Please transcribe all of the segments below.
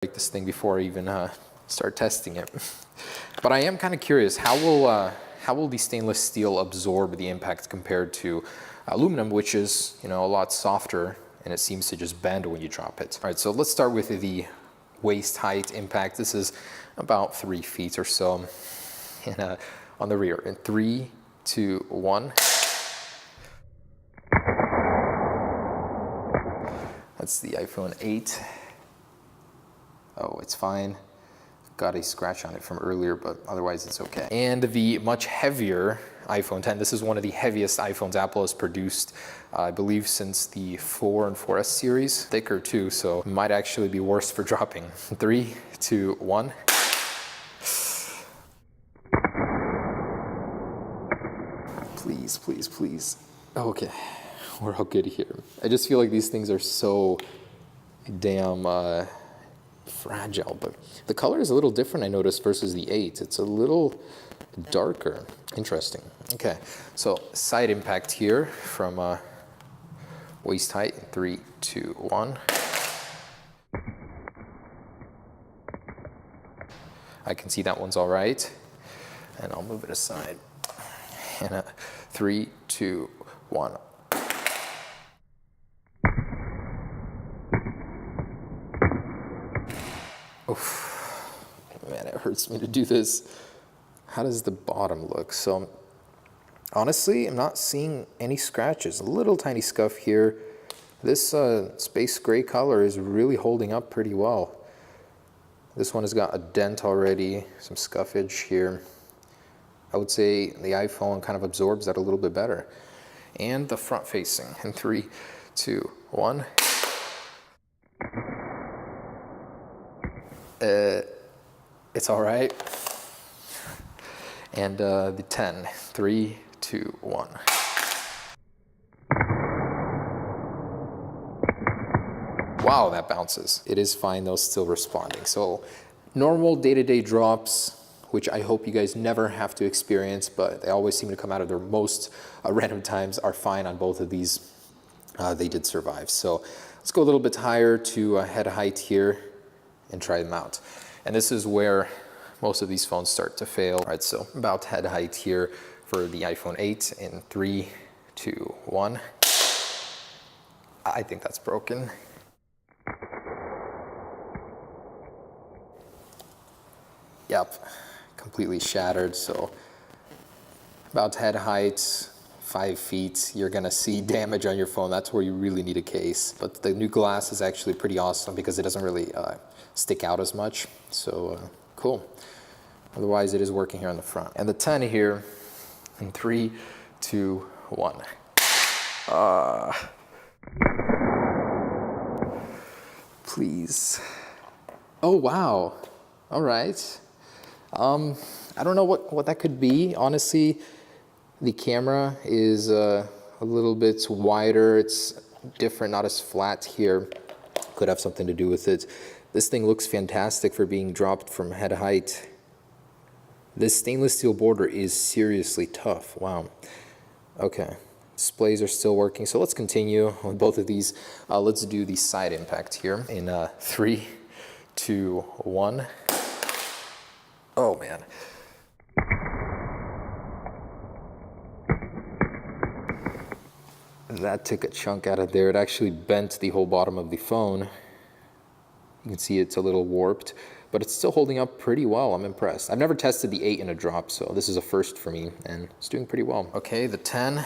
break this thing before I even start testing it. But I am kind of curious, how will the stainless steel absorb the impact compared to aluminum, which is, you know, a lot softer and it seems to just bend when you drop it. All right, so let's start with the waist height impact. This is about 3 feet or so and, on the rear. In 3, 2, 1. That's the iPhone 8. Oh, it's fine. Got a scratch on it from earlier, but otherwise it's okay. And the much heavier iPhone 10. This is one of the heaviest iPhones Apple has produced, I believe, since the 4 and 4S series. Thicker too, so might actually be worse for dropping. 3, 2, 1. Please, please, please. Okay, we're all good here. I just feel like these things are so damn fragile, but the color is a little different, I noticed, versus the 8. It's a little darker. Interesting. Okay, so side impact here from waist height. 3, 2, 1. I can see that one's all right, and I'll move it aside. And 3, 2, 1. Oof. Man, it hurts me to do this. How does the bottom look? So honestly, I'm not seeing any scratches. A little tiny scuff here. This space gray color is really holding up pretty well. This one has got a dent already, some scuffage here. I would say the iPhone kind of absorbs that a little bit better. And the front facing in 3, 2, 1. It's all right. And the 10, 3, 2, 1. Wow, that bounces. It is fine though, still responding. So normal day-to-day drops, which I hope you guys never have to experience, but they always seem to come out of their most random times, are fine on both of these. They did survive. So let's go a little bit higher to head height here and try them out. And this is where most of these phones start to fail. All right, so about head height here for the iPhone 8 in 3, 2, 1. I think that's broken. Yep, completely shattered. So about head height, 5 feet, you're gonna see damage on your phone. That's where you really need a case. But the new glass is actually pretty awesome because it doesn't really stick out as much. So cool. Otherwise, it is working here on the front. And the 10 here in 3, 2, 1. Please. Oh, wow. All right. I don't know what that could be. Honestly, the camera is a little bit wider. It's different, not as flat here. Could have something to do with it. This thing looks fantastic for being dropped from head height. This stainless steel border is seriously tough. Wow. Okay. Displays are still working. So let's continue with both of these. Let's do the side impact here in 3, 2, 1. Oh, man. That took a chunk out of there. It actually bent the whole bottom of the phone. You can see it's a little warped, but it's still holding up pretty well. I'm impressed. I've never tested the 8 in a drop, so this is a first for me, and it's doing pretty well. Okay, the 10.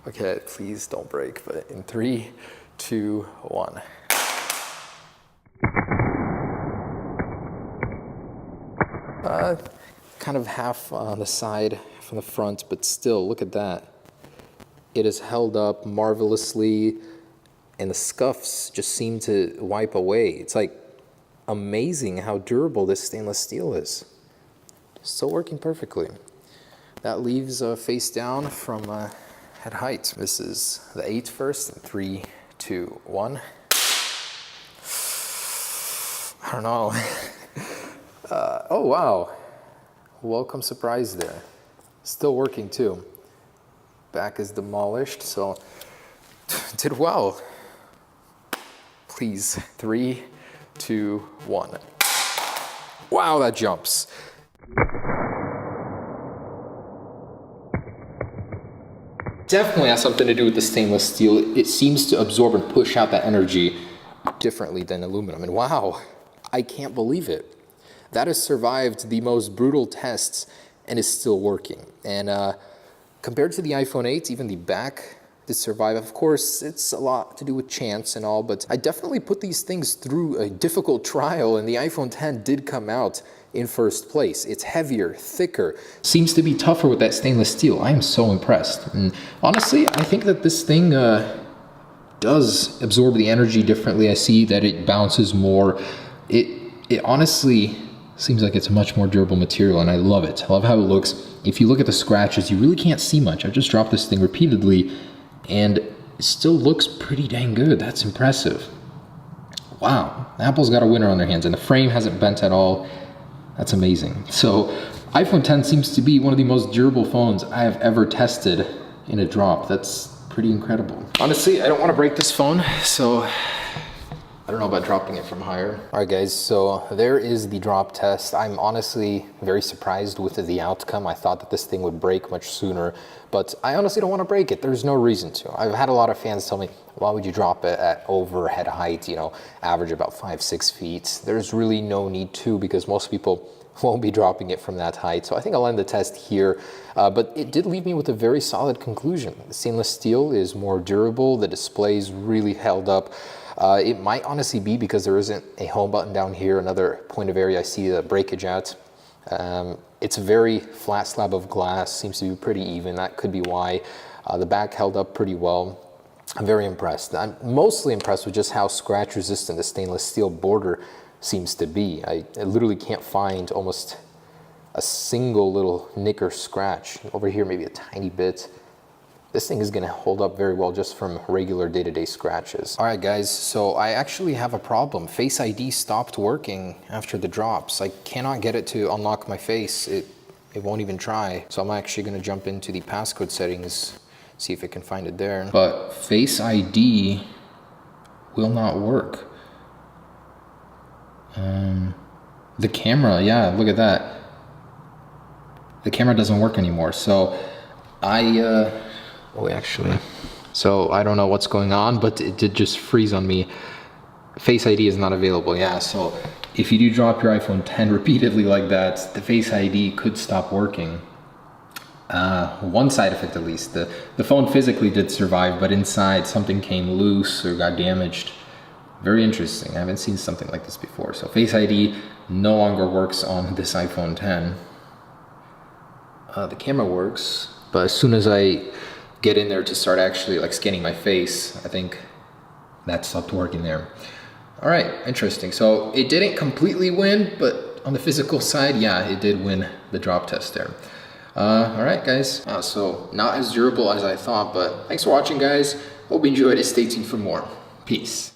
Okay, please don't break, but in 3, 2, 1. Kind of half on the side from the front, but still, look at that. It is held up marvelously, and the scuffs just seem to wipe away. It's like amazing how durable this stainless steel is. Still working perfectly. That leaves face down from head height. This is the 8 first, and 3, 2, 1. I don't know. Oh, wow. Welcome surprise there. Still working too. Back is demolished, so did well. please. 3, 2, 1. Wow, that jumps. Definitely has something to do with the stainless steel. It seems to absorb and push out that energy differently than aluminum. And wow, I can't believe it. That has survived the most brutal tests and is still working. And compared to the iPhone 8, even the back did survive. Of course, it's a lot to do with chance and all, but I definitely put these things through a difficult trial, and the iPhone 10 did come out in first place. It's heavier, thicker, seems to be tougher with that stainless steel. I am so impressed. And honestly, I think that this thing does absorb the energy differently. I see that it bounces more. It honestly seems like it's a much more durable material, and I love it. I love how it looks. If you look at the scratches, you really can't see much. I've just dropped this thing repeatedly, and it still looks pretty dang good. That's impressive. Wow, Apple's got a winner on their hands, and the frame hasn't bent at all. That's amazing. So iPhone 10 seems to be one of the most durable phones I have ever tested in a drop. That's pretty incredible. Honestly, I don't want to break this phone, so I don't know about dropping it from higher. All right, guys, so there is the drop test. I'm honestly very surprised with the outcome. I thought that this thing would break much sooner, but I honestly don't want to break it. There's no reason to. I've had a lot of fans tell me, why would you drop it at overhead height, you know, average about 5-6 feet? There's really no need to, because most people won't be dropping it from that height. So I think I'll end the test here, but it did leave me with a very solid conclusion. The stainless steel is more durable. The display's really held up. It might honestly be because there isn't a home button down here, another point of area I see the breakage at. It's a very flat slab of glass, seems to be pretty even. That could be why. The back held up pretty well. I'm very impressed. I'm mostly impressed with just how scratch resistant the stainless steel border seems to be. I literally can't find almost a single little nick or scratch. Over here, maybe a tiny bit. This thing is gonna hold up very well just from regular day-to-day scratches. All right, guys, so I actually have a problem. Face ID stopped working after the drops. I cannot get it to unlock my face. It won't even try. So I'm actually gonna jump into the passcode settings, see if I can find it there. But Face ID will not work. The camera, yeah, look at that. The camera doesn't work anymore. So so I don't know what's going on, but it did just freeze on me. Face ID is not available, yeah. So if you do drop your iPhone 10 repeatedly like that, the Face ID could stop working. One side effect at least. The phone physically did survive, but inside something came loose or got damaged. Very interesting. I haven't seen something like this before. So Face ID no longer works on this iPhone 10. The camera works, but as soon as I get in there to start actually like scanning my face, I think that stopped working there. All right, interesting. So it didn't completely win, but on the physical side, yeah, it did win the drop test there. All right, guys. So not as durable as I thought, but thanks for watching, guys. Hope you enjoyed it. Stay tuned for more. Peace.